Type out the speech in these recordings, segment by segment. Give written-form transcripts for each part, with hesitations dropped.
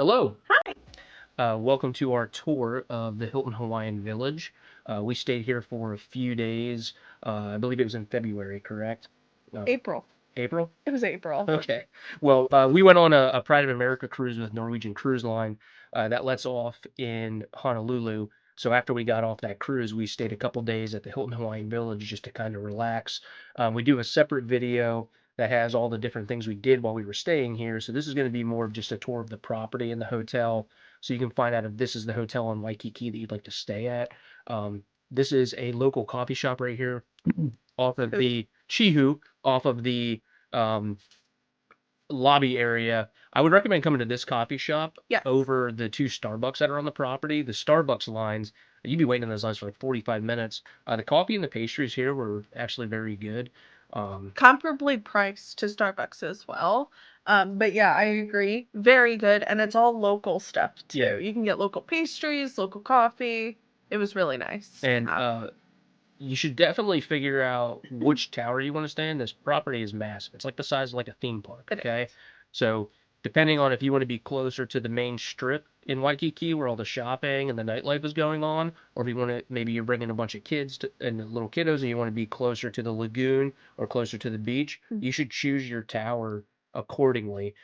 Hello. Hi. Welcome to our tour of the Hilton Hawaiian Village. We stayed here for a few days. I believe it was in February, correct? April. April? It was April. Okay. Well, we went on a Pride of America cruise with Norwegian Cruise Line that lets off in Honolulu. So after we got off that cruise, we stayed a couple days at the Hilton Hawaiian Village just to kind of relax. We do a separate video that has all the different things we did while we were staying here. So this is going to be more of just a tour of the property and the hotel. So you can find out if this is the hotel in Waikiki that you'd like to stay at. This is a local coffee shop right here off of the Chee Hoo, off of the um, lobby area. I would recommend coming to this coffee shop Yeah. over the two Starbucks that are on the property. The Starbucks lines, you'd be waiting in those lines for like 45 minutes. The coffee and the pastries here were actually very good. Comparably priced to Starbucks as well. But yeah, I agree. Very good. And it's all local stuff too. Yeah. You can get local pastries, local coffee. It was really nice. And you should definitely figure out which tower you want to stay in. This property is massive. It's like the size of like a theme park, okay? So depending on if you want to be closer to the main strip in Waikiki where all the shopping and the nightlife is going on, or if you want to, maybe you're bringing a bunch of kids and little kiddos and you want to be closer to the lagoon or closer to the beach, you should choose your tower accordingly.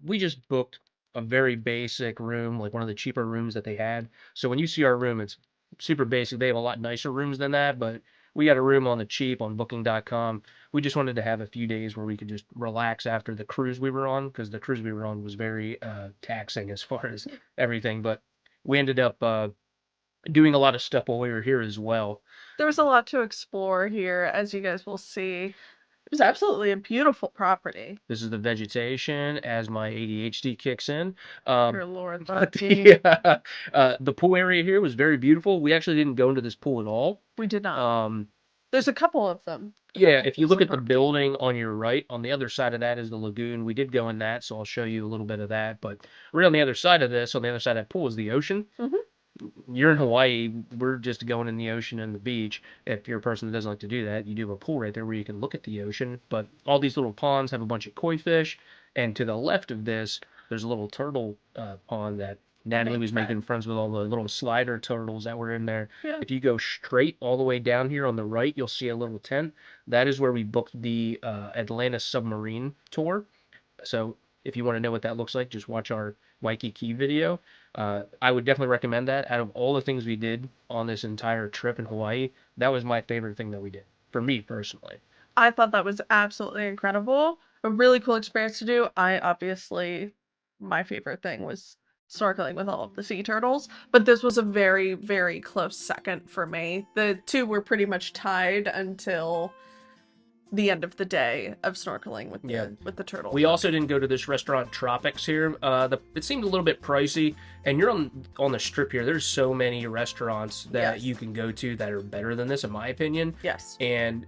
We just booked a very basic room, like one of the cheaper rooms that they had. So when you see our room, it's super basic. They have a lot nicer rooms than that, but we got a room on the cheap on booking.com. We just wanted to have a few days where we could just relax after the cruise we were on, because the cruise we were on was very taxing as far as everything. But we ended up doing a lot of stuff while we were here as well. There was a lot to explore here, as you guys will see. It was absolutely a beautiful property. This is the vegetation as my ADHD kicks in. Dear Lord, The pool area here was very beautiful. We actually didn't go into this pool at all. we did not. There's a couple of them. Yeah, if you look at the building on your right, on the other side of that is the lagoon. We did go in that, so I'll show you a little bit of that. But right on the other side of this, on the other side of that pool is the ocean. You're in Hawaii, we're just going in the ocean and the beach. If you're a person that doesn't like to do that, you do have a pool right there where you can look at the ocean. But all these little ponds have a bunch of koi fish. And to the left of this, there's a little turtle pond that Natalie was making friends with all the little slider turtles that were in there. Yeah. If you go straight all the way down here on the right, you'll see a little tent. That is where we booked the Atlantis submarine tour. So if you want to know what that looks like, just watch our Waikiki video. I would definitely recommend that. Out of all the things we did on this entire trip in Hawaii, that was my favorite thing that we did, for me personally. I thought that was absolutely incredible. A really cool experience to do. My favorite thing was snorkeling with all of the sea turtles, but this was a very, very close second for me. The two were pretty much tied until the end of the day of snorkeling with the turtles. We also didn't go to this restaurant Tropics here. It seemed a little bit pricey, and you're on the strip here. There's so many restaurants that you can go to that are better than this, in my opinion. Yes. And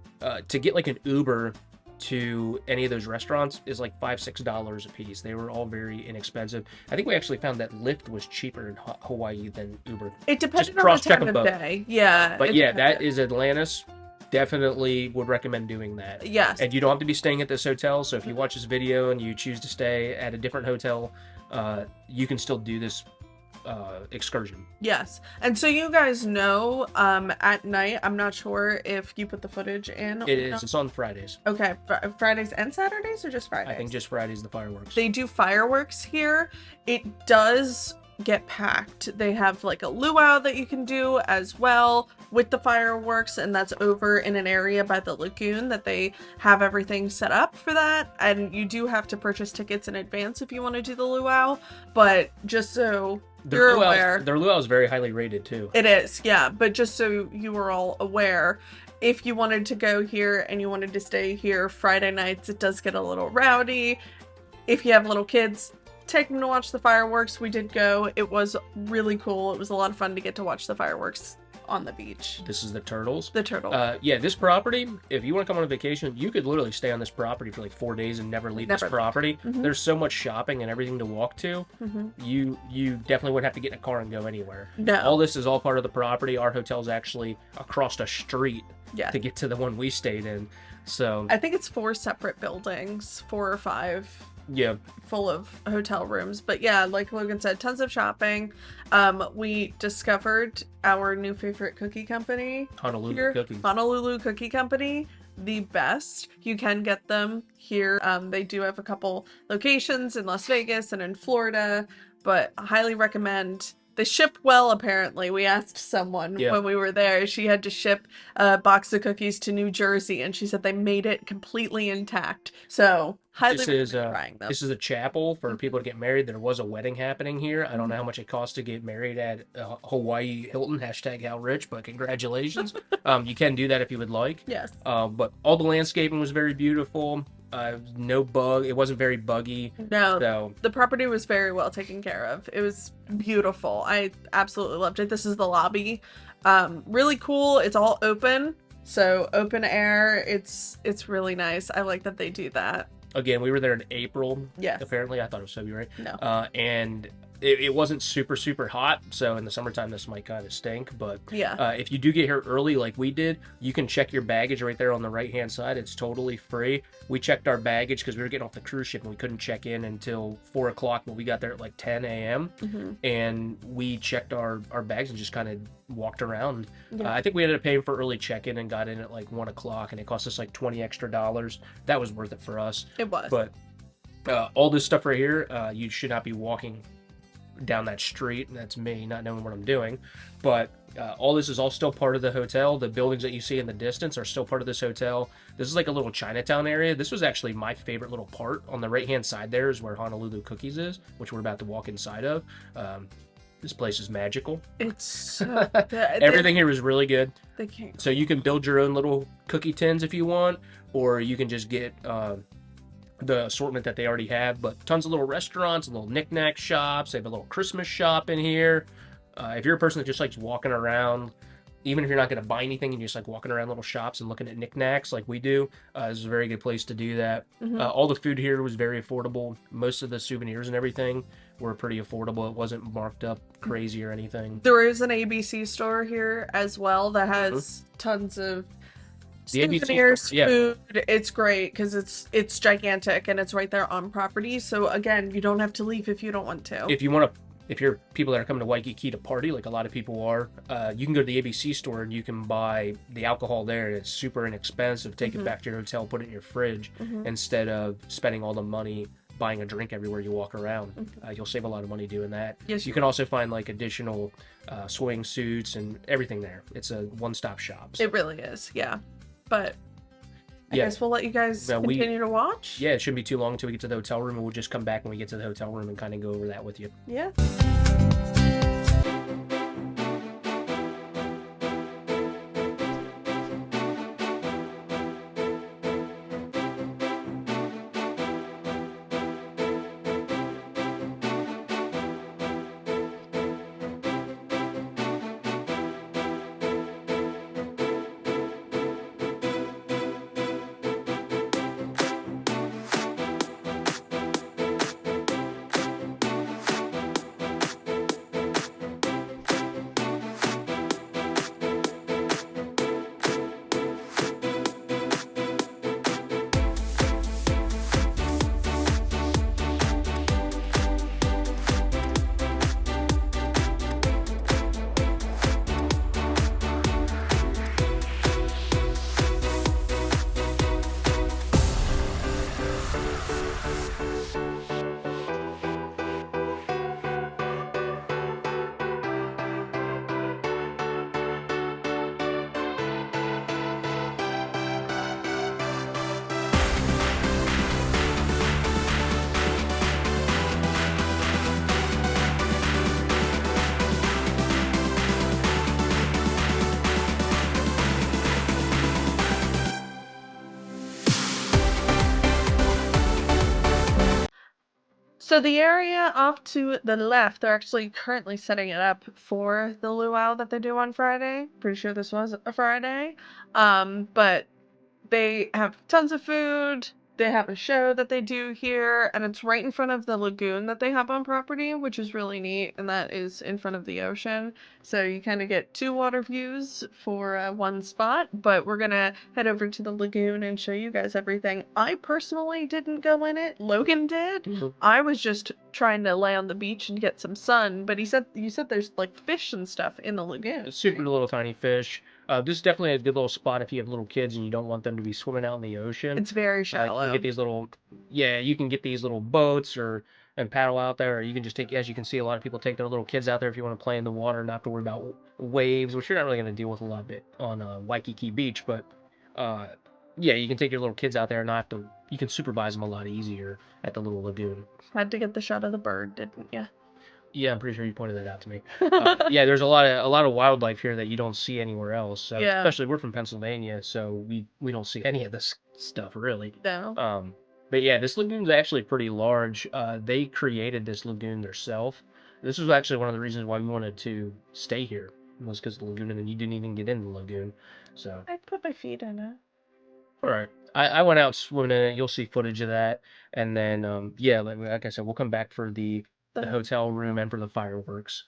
to get like an Uber to any of those restaurants is like $5-6 a piece. They were all very inexpensive. I think we actually found that Lyft was cheaper in Hawaii than Uber. It depended on the time of day. Yeah. But yeah, that is Atlantis. Definitely would recommend doing that. Yes. And you don't have to be staying at this hotel. So if you watch this video and you choose to stay at a different hotel, you can still do this excursion. Yes. And so you guys know, at night, I'm not sure if you put the footage in. It is. It's on Fridays. Okay. Fridays and Saturdays, or just Fridays? I think just Fridays, the fireworks. They do fireworks here. It does get packed. They have like a luau that you can do as well with the fireworks, and that's over in an area by the lagoon that they have everything set up for that. And you do have to purchase tickets in advance if you want to do the luau, but just so you're aware, their luau is very highly rated too. It is, yeah, but just so you are all aware, if you wanted to go here and you wanted to stay here Friday nights, it does get a little rowdy. If you have little kids, take them to watch the fireworks. We did go. It was really cool. It was a lot of fun to get to watch the fireworks on the beach. This is the turtles. The turtle. Yeah, this property, if you want to come on a vacation, you could literally stay on this property for like 4 days and never leave this property. There's so much shopping and everything to walk to. You definitely wouldn't have to get in a car and go anywhere. No. All this is all part of the property. Our hotel's actually across the street to get to the one we stayed in. So I think it's 4 separate buildings, 4 or 5. Yeah, full of hotel rooms. But yeah, like Logan said, tons of shopping. We discovered our new favorite cookie company Honolulu here, cookies. Honolulu Cookie Company. The best. You can get them here. They do have a couple locations in Las Vegas and in Florida, but I highly recommend. They ship well, apparently. We asked someone Yeah. when we were there. She had to ship a box of cookies to New Jersey, and she said they made it completely intact. So, highly This is recommend trying them. this is a chapel for people to get married. There was a wedding happening here. I don't know Mhm. how much it costs to get married at Hawaii Hilton. Hashtag how rich, but congratulations. You can do that if you would like. Yes. But all the landscaping was very beautiful. No bug. It wasn't very buggy. No, So the property was very well taken care of. It was beautiful. I absolutely loved it. This is the lobby. Really cool. It's all open. So open air. It's really nice. I like that they do that. again, we were there in April. Yes. Apparently, I thought it was February. No. And it wasn't super hot. So in the summertime, this might kind of stink. But Yeah. if you do get here early, like we did, you can check your baggage right there on the right hand side. It's totally free. We checked our baggage because we were getting off the cruise ship and we couldn't check in until 4 o'clock. But we got there at like 10 a.m. And we checked our bags and just kind of walked around. Yeah. I think we ended up paying for early check-in and got in at like 1 o'clock, and it cost us like $20 extra. That was worth it for us. It was. But all this stuff right here, you should not be walking down that street, and that's me not knowing what I'm doing. But all this is all still part of the hotel. The buildings that you see in the distance are still part of this hotel. This is like a little Chinatown area. This was actually my favorite little part. On the right hand side there is where Honolulu Cookies is, which we're about to walk inside of. This place is magical. It's so good. Everything here is really good. They can't. So you can build your own little cookie tins if you want, or you can just get the assortment that they already have. But tons of little restaurants, little knick-knack shops. They have a little Christmas shop in here. If you're a person that just likes walking around, even if you're not going to buy anything and you just like walking around little shops and looking at knickknacks like we do, this is a very good place to do that. All the food here was very affordable. Most of the souvenirs and everything were pretty affordable. It wasn't marked up crazy or anything. There is an ABC store here as well that has tons of The ABC souvenirs, store, yeah. food. It's great because it's gigantic and it's right there on property. So again, you don't have to leave if you don't want to. If you're people that are coming to Waikiki to party, like a lot of people are, you can go to the ABC store and you can buy the alcohol there, and it's super inexpensive. Take it back to your hotel, put it in your fridge, instead of spending all the money buying a drink everywhere you walk around. You'll save a lot of money doing that. Yes, you can also find like additional swing suits and everything there. It's a one-stop shop. So. It really is, yeah. But I Yeah. guess we'll let you guys continue to watch. Yeah, it shouldn't be too long until we get to the hotel room, and we'll just come back when we get to the hotel room and kind of go over that with you. Yeah. So the area off to the left, they're actually currently setting it up for the luau that they do on Friday. Pretty sure this was a Friday. But they have tons of food, they have a show that they do here, and it's right in front of the lagoon that they have on property, which is really neat, and that is in front of the ocean. So you kind of get two water views for one spot, but we're gonna head over to the lagoon and show you guys everything. I personally didn't go in it. Logan did. Mhm. I was just trying to lay on the beach and get some sun, but you said there's like fish and stuff in the lagoon. Super little tiny fish. This is definitely a good little spot if you have little kids and you don't want them to be swimming out in the ocean. It's very You can shallow. get these little, yeah, you can get these little boats or and paddle out there, or you can just take, as you can see, a lot of people take their little kids out there if you want to play in the water, not have to worry about waves, which you're not really going to deal with a lot of it on Waikiki Beach, but uh, yeah, you can take your little kids out there and not have to. You can supervise them a lot easier at the little lagoon. Had to get the shot of the bird, didn't you? Yeah, I'm pretty sure you pointed that out to me. Yeah, there's a lot of wildlife here that you don't see anywhere else. So, Yeah. especially we're from Pennsylvania, so we don't see any of this stuff really. No. But yeah, this lagoon's actually pretty large. They created this lagoon themselves. This was actually one of the reasons why we wanted to stay here was because of the lagoon, and then you didn't even get in the lagoon. So, I'd put my feet in it. all right. I went out swimming in it. You'll see footage of that, and then yeah, like I said, we'll come back for the hotel room and for the fireworks.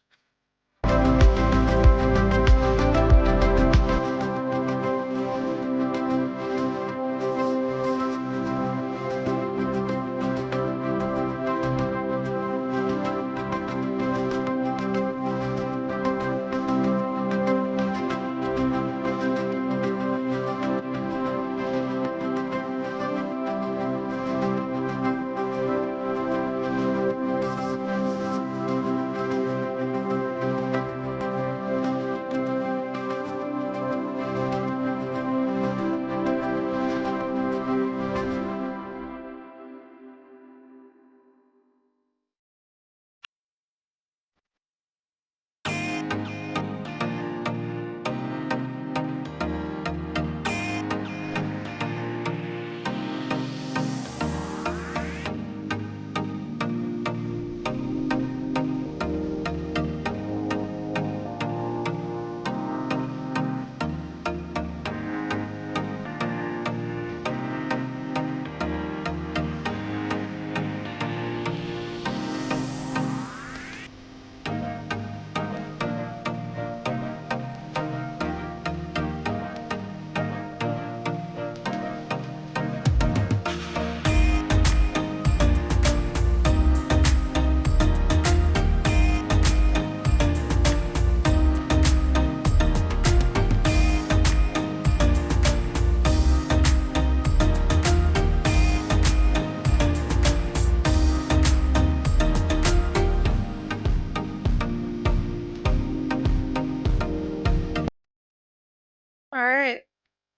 All right,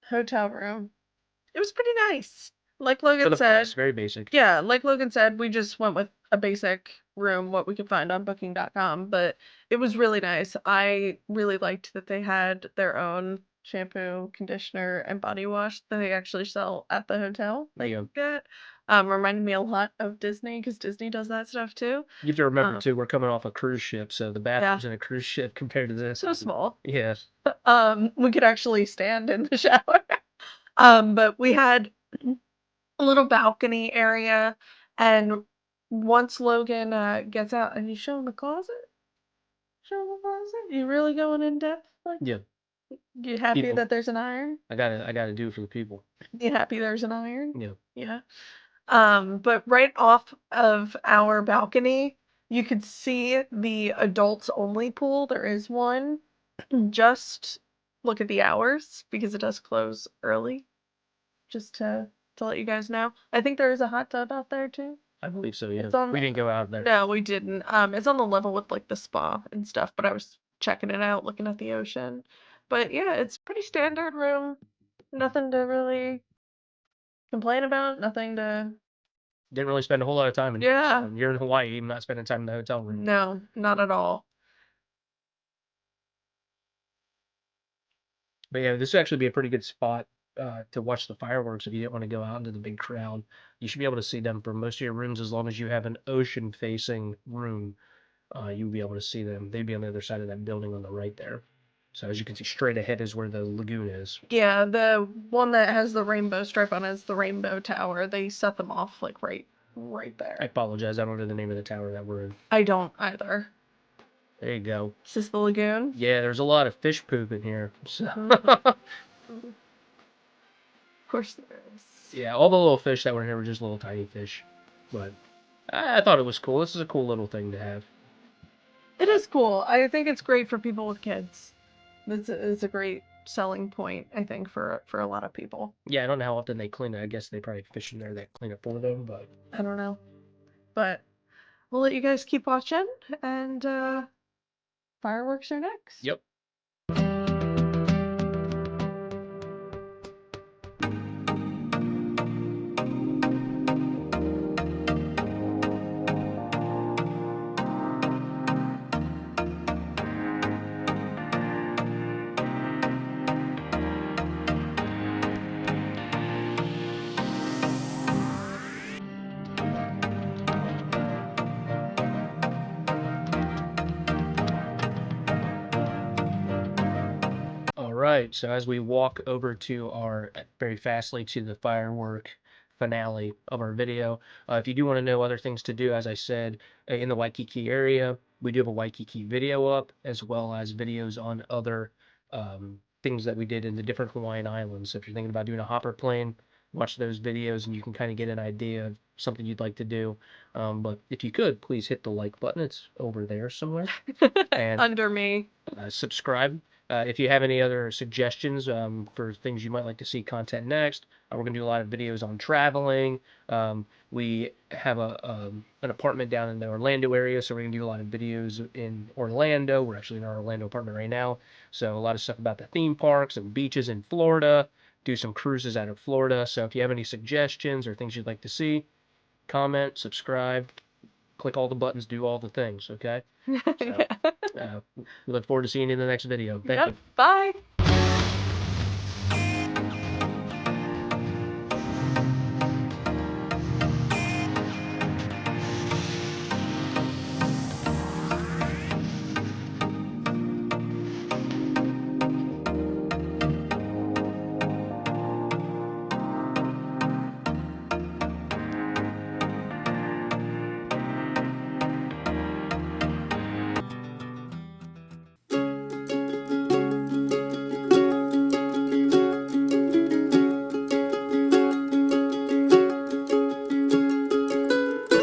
hotel room. It was pretty nice. Like For Logan the said, price, very basic. yeah, like Logan said, we just went with a basic room, what we could find on booking.com, but it was really nice. I really liked that they had their own shampoo, conditioner, and body wash that they actually sell at the hotel. Like Yeah. that. Reminded me a lot of Disney because Disney does that stuff too. You have to remember Um, too, we're coming off a cruise ship, so the yeah, bathrooms in a cruise ship compared to this. so small. Yeah. We could actually stand in the shower. But we had a little balcony area, and once Logan gets out, and you show him the closet, show him the closet. You really going in depth? Like, Yeah. you happy People. that there's an iron? I gotta do it for the people. You happy there's an iron? Yeah. Yeah. But right off of our balcony, you could see the adults only pool. There is one. Just look at the hours because it does close early. Just to let you guys know. I think there is a hot tub out there too. I believe so, yeah. It's on We didn't go out there. No, we didn't. It's on the level with like the spa and stuff, but I was checking it out, looking at the ocean. But yeah, it's pretty standard room. Nothing to really complain about, nothing to Didn't really spend a whole lot of time in Yeah. you're in Hawaii, I'm not spending time in the hotel room. No, not at all. But yeah, this would actually be a pretty good spot to watch the fireworks if you didn't want to go out into the big crowd. You should be able to see them from most of your rooms as long as you have an ocean facing room. You'll be able to see them. They'd be on the other side of that building on the right there. So as you can see, straight ahead is where the lagoon is. Yeah, the one that has the rainbow stripe on it is the Rainbow Tower. They set them off like right there. I apologize. I don't know the name of the tower that we're in. I don't either. There you go. Is this the lagoon? Yeah, there's a lot of fish poop in here. So. Of course there is. Yeah, all the little fish that were in here were just little tiny fish. But I thought it was cool. This is a cool little thing to have. It is cool. I think it's great for people with kids. It's a great selling point, I think, for a lot of people. Yeah, I don't know how often they clean it. I guess they probably fish in there that clean it for them, but I don't know. But we'll let you guys keep watching, and fireworks are next. yep. All right, so as we walk over to our very fastly to the firework finale of our video, if you do want to know other things to do, as I said, in the Waikiki area, we do have a Waikiki video up, as well as videos on other things that we did in the different Hawaiian islands. So if you're thinking about doing a hopper plane, watch those videos and you can kind of get an idea of something you'd like to do. But if you could, please hit the like button. It's over there somewhere. And Under me. subscribe. If you have any other suggestions for things you might like to see content next, we're going to do a lot of videos on traveling. We have an apartment down in the Orlando area, so we're going to do a lot of videos in Orlando. We're actually in our Orlando apartment right now. So a lot of stuff about the theme parks and beaches in Florida. Do some cruises out of Florida. So if you have any suggestions or things you'd like to see, comment, subscribe, click all the buttons, do all the things, okay? So, Yeah. we look forward to seeing you in the next video. Thank Yep. you. Bye.